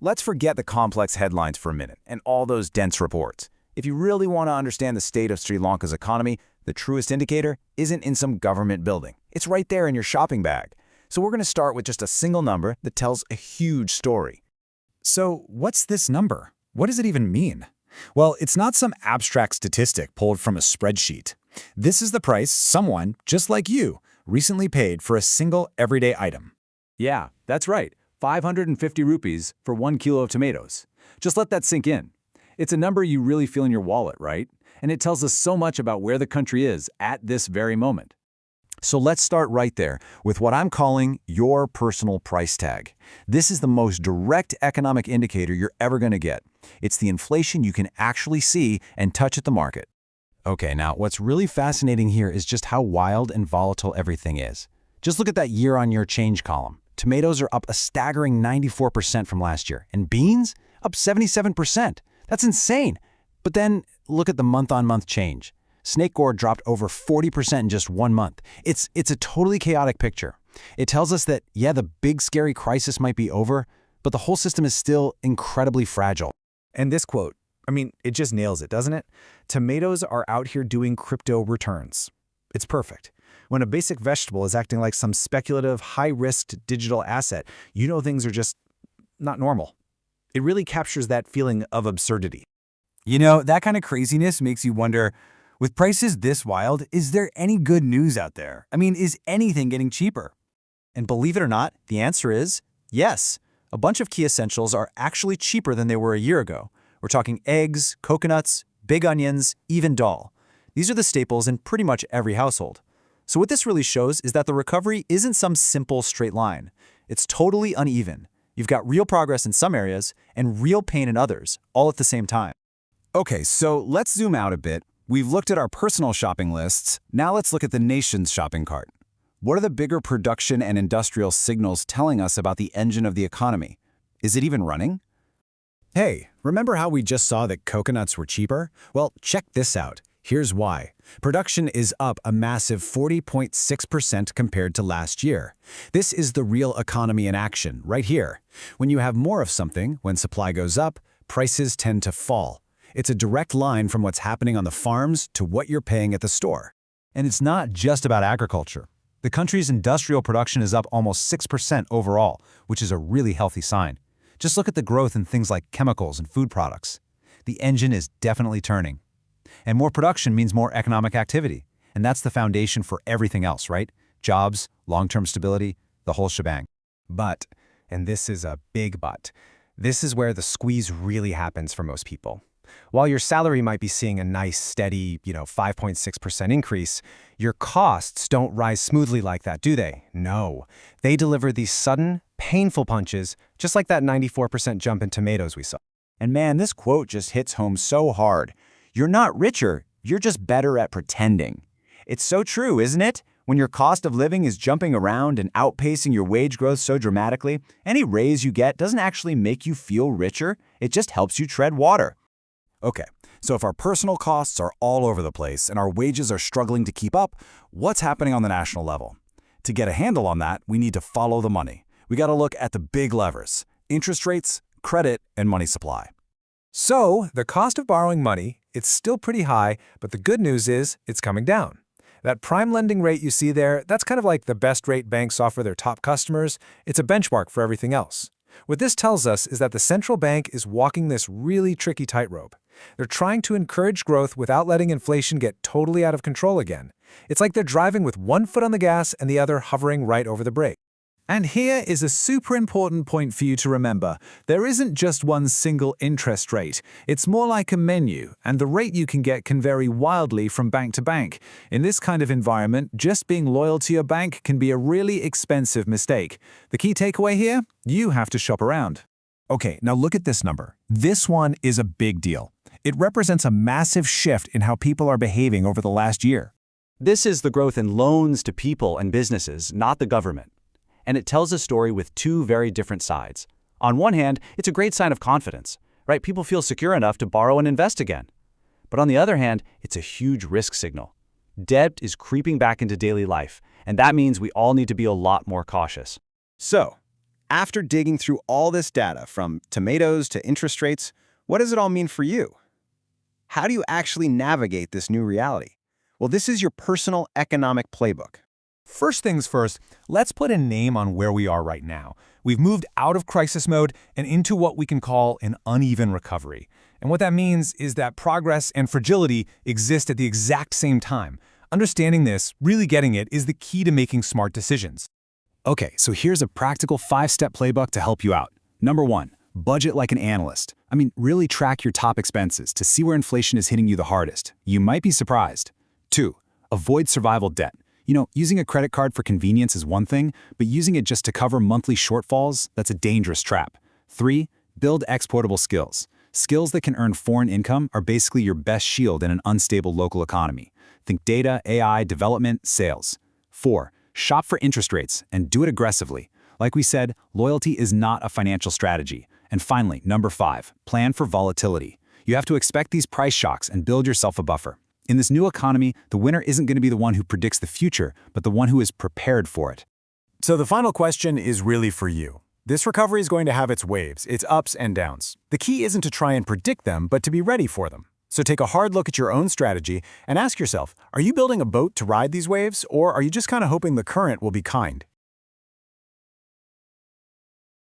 Let's forget the complex headlines for a minute and all those dense reports. If you really want to understand the state of Sri Lanka's economy, the truest indicator isn't in some government building. It's right there in your shopping bag. So we're going to start with just a single number that tells a huge story. So what's this number? What does it even mean? Well, it's not some abstract statistic pulled from a spreadsheet. This is the price someone, just like you, recently paid for a single everyday item. Yeah, that's right. 550 rupees for 1 kilo of tomatoes. Just let that sink in. It's a number you really feel in your wallet, right? And it tells us so much about where the country is at this very moment. So let's start right there with what I'm calling your personal price tag. This is the most direct economic indicator you're ever going to get. It's the inflation you can actually see and touch at the market. Okay, now what's really fascinating here is just how wild and volatile everything is. Just look at that year-on-year change column. Tomatoes are up a staggering 94% from last year, and beans up 77%. That's insane. But then look at the month-on-month change. Snake gourd dropped over 40% in just 1 month. It's a totally chaotic picture. It tells us that, yeah, the big scary crisis might be over, but the whole system is still incredibly fragile. And this quote, it just nails it, doesn't it? Tomatoes are out here doing crypto returns. It's perfect. When a basic vegetable is acting like some speculative, high-risk digital asset, you know things are just not normal. It really captures that feeling of absurdity. You know, that kind of craziness makes you wonder, with prices this wild, is there any good news out there? Is anything getting cheaper? And believe it or not, the answer is yes. A bunch of key essentials are actually cheaper than they were a year ago. We're talking eggs, coconuts, big onions, even dal. These are the staples in pretty much every household. So what this really shows is that the recovery isn't some simple straight line. It's totally uneven. You've got real progress in some areas and real pain in others, all at the same time. Okay, so let's zoom out a bit. We've looked at our personal shopping lists. Now let's look at the nation's shopping cart. What are the bigger production and industrial signals telling us about the engine of the economy? Is it even running? Hey, remember how we just saw that coconuts were cheaper? Well, check this out. Here's why. Production is up a massive 40.6% compared to last year. This is the real economy in action, right here. When you have more of something, when supply goes up, prices tend to fall. It's a direct line from what's happening on the farms to what you're paying at the store. And it's not just about agriculture. The country's industrial production is up almost 6% overall, which is a really healthy sign. Just look at the growth in things like chemicals and food products. The engine is definitely turning. And more production means more economic activity. And that's the foundation for everything else, right? Jobs, long-term stability, the whole shebang. But, and this is a big but, this is where the squeeze really happens for most people. While your salary might be seeing a nice, steady, 5.6% increase, your costs don't rise smoothly like that, do they? No. They deliver these sudden, painful punches, just like that 94% jump in tomatoes we saw. And man, this quote just hits home so hard. You're not richer, you're just better at pretending. It's so true, isn't it? When your cost of living is jumping around and outpacing your wage growth so dramatically, any raise you get doesn't actually make you feel richer, it just helps you tread water. Okay, so if our personal costs are all over the place and our wages are struggling to keep up, what's happening on the national level? To get a handle on that, we need to follow the money. We got to look at the big levers: interest rates, credit, and money supply. So, the cost of borrowing money, it's still pretty high, but the good news is it's coming down. That prime lending rate you see there, that's kind of like the best rate banks offer their top customers. It's a benchmark for everything else. What this tells us is that the central bank is walking this really tricky tightrope. They're trying to encourage growth without letting inflation get totally out of control again. It's like they're driving with one foot on the gas and the other hovering right over the brake. And here is a super important point for you to remember. There isn't just one single interest rate. It's more like a menu, and the rate you can get can vary wildly from bank to bank. In this kind of environment, just being loyal to your bank can be a really expensive mistake. The key takeaway here? You have to shop around. Okay, now look at this number. This one is a big deal. It represents a massive shift in how people are behaving over the last year. This is the growth in loans to people and businesses, not the government. And it tells a story with two very different sides. On one hand, it's a great sign of confidence, right? People feel secure enough to borrow and invest again. But on the other hand, it's a huge risk signal. Debt is creeping back into daily life, and that means we all need to be a lot more cautious. So, After digging through all this data, from tomatoes to interest rates, what does it all mean for you? How do you actually navigate this new reality? Well, this is your personal economic playbook. First things first, let's put a name on where we are right now. We've moved out of crisis mode and into what we can call an uneven recovery. And what that means is that progress and fragility exist at the exact same time. Understanding this, really getting it, is the key to making smart decisions. Okay, so here's a practical 5-step playbook to help you out. Number 1, budget like an analyst. Really track your top expenses to see where inflation is hitting you the hardest. You might be surprised. 2, avoid survival debt. Using a credit card for convenience is one thing, but using it just to cover monthly shortfalls, that's a dangerous trap. 3, build exportable skills. Skills that can earn foreign income are basically your best shield in an unstable local economy. Think data, AI, development, sales. 4, shop for interest rates and do it aggressively. Like we said, loyalty is not a financial strategy. And finally, number 5, plan for volatility. You have to expect these price shocks and build yourself a buffer. In this new economy, the winner isn't going to be the one who predicts the future, but the one who is prepared for it. So the final question is really for you. This recovery is going to have its waves, its ups and downs. The key isn't to try and predict them, but to be ready for them. So take a hard look at your own strategy and ask yourself, are you building a boat to ride these waves, or are you just kind of hoping the current will be kind?